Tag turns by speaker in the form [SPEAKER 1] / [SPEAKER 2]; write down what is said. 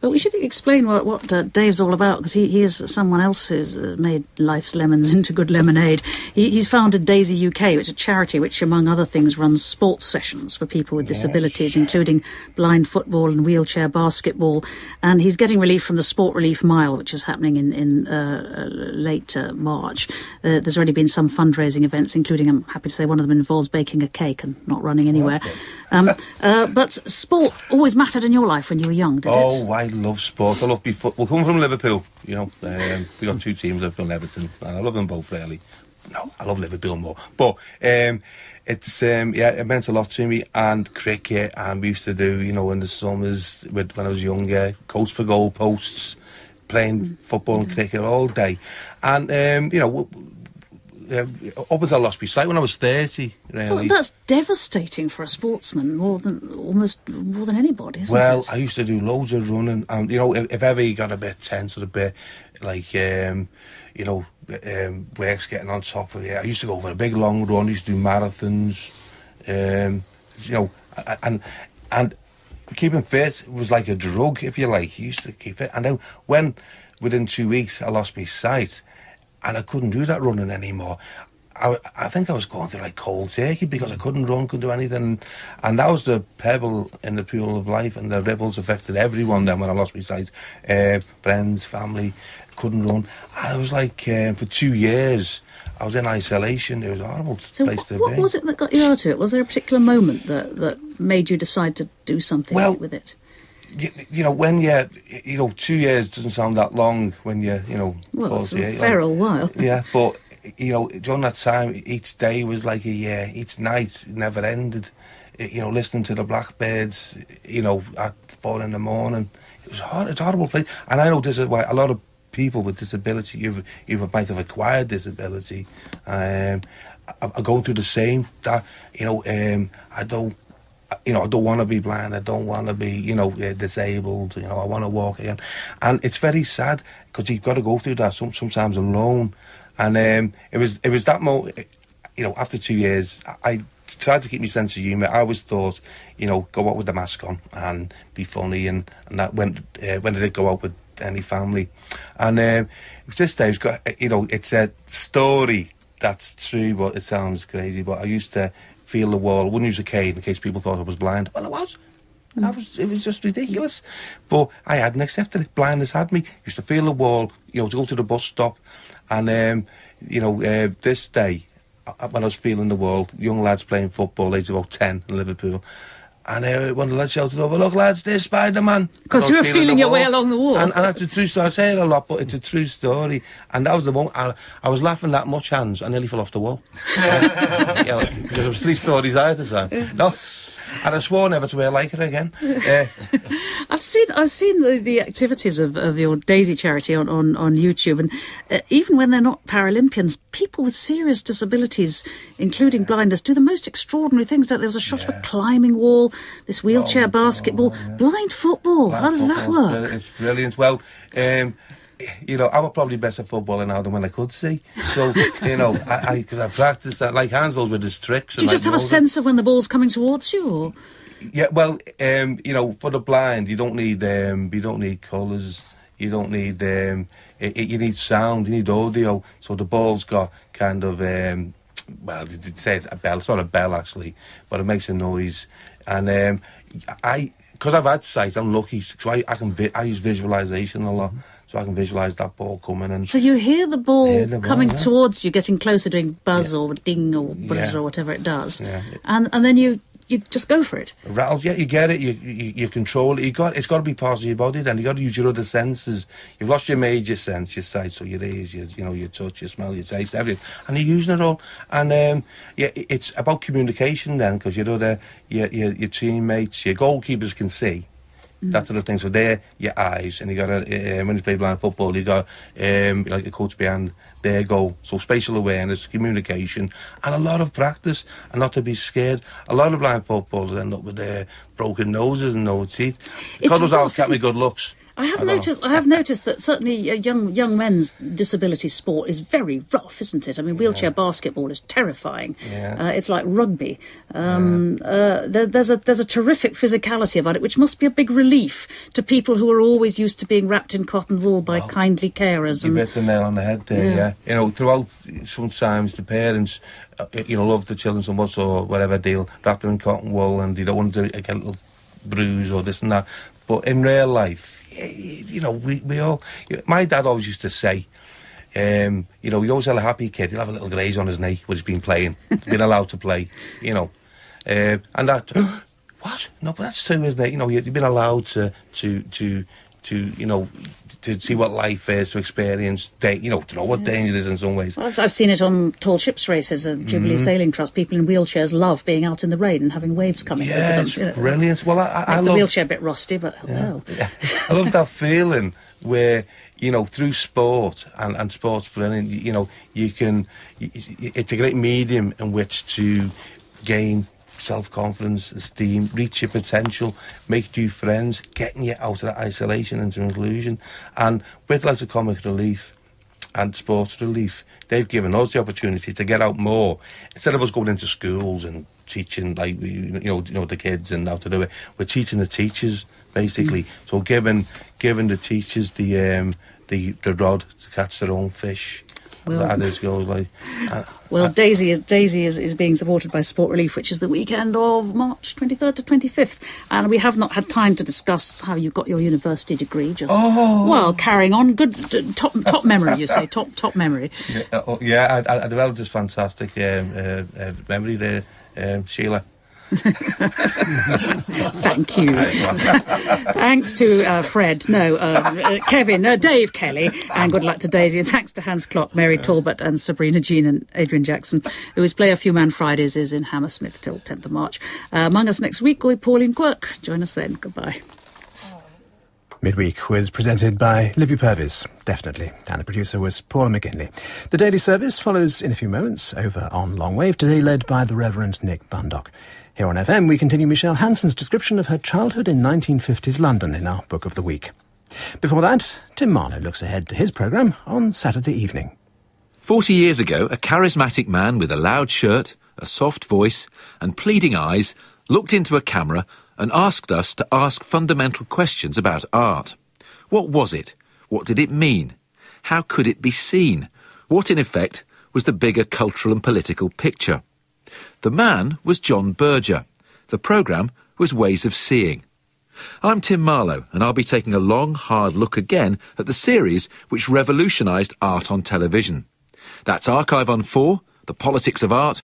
[SPEAKER 1] But we should explain what Dave's all about, because he is someone else who's made life's lemons into good lemonade. He's founded Daisy UK, which is a charity which, among other things, runs sports sessions for people with disabilities, including blind football and wheelchair basketball. And he's getting relief from the Sport Relief Mile, which is happening in late March. There's already been some fundraising events, including, I'm happy to say, one of them involves baking a cake and not running anywhere. But sport always mattered in your life when you were young, did it?
[SPEAKER 2] Oh, I love sport. I love football. Coming from Liverpool, you know, we got two teams, Liverpool and Everton, and I love them both, really. No, I love Liverpool more. But it meant a lot to me. And cricket, and we used to do, you know, in the summers, when I was younger, coach for goalposts, playing football and cricket all day. And, you know, up until I lost my sight when I was 30, really.
[SPEAKER 1] Well, that's devastating for a sportsman, more than anybody, isn't it?
[SPEAKER 2] Well, I used to do loads of running, and, you know, if ever you got a bit tense or a bit, like, you know, work's getting on top of it, I used to go for a big long run, I used to do marathons, you know, and keeping fit was like a drug, if you like. You used to keep it. And then when, within 2 weeks, I lost my sight, and I couldn't do that running anymore, I think I was going through like cold turkey, because I couldn't run, couldn't do anything. And that was the pebble in the pool of life, and the ripples affected everyone then when I lost my sight. Friends, family, couldn't run. And it was like, for 2 years, I was in isolation. It was a horrible place to be.
[SPEAKER 1] What was it that got you out of it? Was there a particular moment that made you decide to do something with it?
[SPEAKER 2] You know, when you know, 2 years doesn't sound that long when you know...
[SPEAKER 1] Well, it's a fair old while.
[SPEAKER 2] Yeah, but, you know, during that time, each day was like a year. Each night never ended. You know, listening to the blackbirds, you know, at 4 in the morning. It was hard. It's a horrible place. And I know this is why a lot of people with disability, you might have acquired disability, are going through the same. That, you know, I don't want to be blind. I don't want to be, you know, disabled. You know, I want to walk again. And it's very sad, because you've got to go through that sometimes alone. And it was that moment, you know, after 2 years, I tried to keep my sense of humour. I always thought, you know, go out with the mask on and be funny, and that when I did go out with any family. And this day, you know, it's a story that's true, but it sounds crazy. But I used to feel the wall. I wouldn't use a cane in case people thought I was blind. Well, I was. It was just ridiculous. But I hadn't accepted it. Blindness had me. Used to feel the wall, you know, to go to the bus stop. And, you know, this day, when I was feeling the wall, young lads playing football, age about 10 in Liverpool. And one of the lads shouted over, "Look, lads, there's Spider-Man."
[SPEAKER 1] Because you were feeling your way along the wall.
[SPEAKER 2] And that's a true story. I say it a lot, but it's a true story. And that was the one. I was laughing that much, Hans, I nearly fell off the wall. Because there was 3 stories either side. No. And I swore never to wear like it again.
[SPEAKER 1] I've seen the activities of your Daisy charity on YouTube, and even when they're not Paralympians, people with serious disabilities, including blindness, do the most extraordinary things. Don't they? There was a shot of a climbing wall, this wheelchair basketball, blind football. How does that work?
[SPEAKER 2] It's brilliant. Well, you know, I was probably better at footballing now than when I could see. So, you know, because I practiced that, like Hans with his tricks.
[SPEAKER 1] Do you just have a sense of when the ball's coming towards you, or?
[SPEAKER 2] Yeah, well, you know, for the blind, you don't need colours. You don't need you need sound. You need audio. So the ball's got kind of well, they say a bell. It's not a bell actually, but it makes a noise. And because I've had sight, I'm lucky. So I use visualisation a lot. So I can visualise that ball coming. And
[SPEAKER 1] so you hear the ball coming towards you, getting closer, doing buzz or ding or buzz or whatever it does. Yeah. And then you just go for it.
[SPEAKER 2] It rattles, yeah, you get it, you control it. It's got to be part of your body then. You've got to use your other senses. You've lost your major sense, your sight, so your ears, your touch, your smell, your taste, everything. And you're using it all. And it's about communication then, because your teammates, your goalkeepers can see. That sort of thing. So they're your eyes, and you got to when you play blind football, you got like a coach behind their goal. So spatial awareness, communication, and a lot of practice, and not to be scared. A lot of blind footballers end up with their broken noses and no teeth. God was all kept me good looks.
[SPEAKER 1] I have noticed that certainly young men's disability sport is very rough, isn't it? I mean, wheelchair basketball is terrifying.
[SPEAKER 2] Yeah.
[SPEAKER 1] It's like rugby. There's a terrific physicality about it, which must be a big relief to people who are always used to being wrapped in cotton wool by kindly carers.
[SPEAKER 2] You hit the nail on the head there. Yeah. You know, throughout, sometimes the parents, love the children so much or whatever, they'll wrap them in cotton wool and they don't want to get a little bruise or this and that. But in real life, we all... My dad always used to say, you always tell a happy kid, he'll have a little graze on his knee when he's been playing, been allowed to play, and that... What? No, but that's true, isn't it? You've been allowed to see what life is, to experience, to know what danger is in some ways.
[SPEAKER 1] Well, I've seen it on tall ships races at Jubilee Sailing Trust. People in wheelchairs love being out in the rain and having waves coming over them.
[SPEAKER 2] It's brilliant. Well, I love...
[SPEAKER 1] the wheelchair a bit rusty, but well.
[SPEAKER 2] Yeah. I love that feeling where, through sport, and sport's brilliant, you can... It's a great medium in which to gain self-confidence, esteem, reach your potential, make new friends, getting you out of that isolation into inclusion. And with lots of comic relief and sports relief, they've given us the opportunity to get out more. Instead of us going into schools and teaching, like, the kids and how to do it, we're teaching the teachers, basically. So giving the teachers the rod to catch their own fish.
[SPEAKER 1] Daisy is being supported by Sport Relief, which is the weekend of March 23rd to 25th, and we have not had time to discuss how you got your university degree. Carrying on, good top memory. You say top memory.
[SPEAKER 2] I developed this fantastic memory there, Sheila.
[SPEAKER 1] Thank you. Thanks to Kevin, Dave Kelly, and good luck to Daisy. And thanks to Hans Klock, Mary Talbot, and Sabrina Jean and Adrian Jackson, whose Play a Few Man Fridays is in Hammersmith till 10th of March. Among us next week, Pauline Quirk. Join us then. Goodbye.
[SPEAKER 3] Midweek was presented by Libby Purvis, definitely, and the producer was Paula McGinley. The daily service follows in a few moments over on Long Wave, today led by the Reverend Nick Bundock. Here on FM, we continue Michelle Hanson's description of her childhood in 1950s London in our Book of the Week. Before that, Tim Marlowe looks ahead to his programme on Saturday evening.
[SPEAKER 4] 40 years ago, a charismatic man with a loud shirt, a soft voice and pleading eyes looked into a camera and asked us to ask fundamental questions about art. What was it? What did it mean? How could it be seen? What, in effect, was the bigger cultural and political picture? The man was John Berger. The programme was Ways of Seeing. I'm Tim Marlowe, and I'll be taking a long, hard look again at the series which revolutionised art on television. That's Archive on 4, The Politics of Art,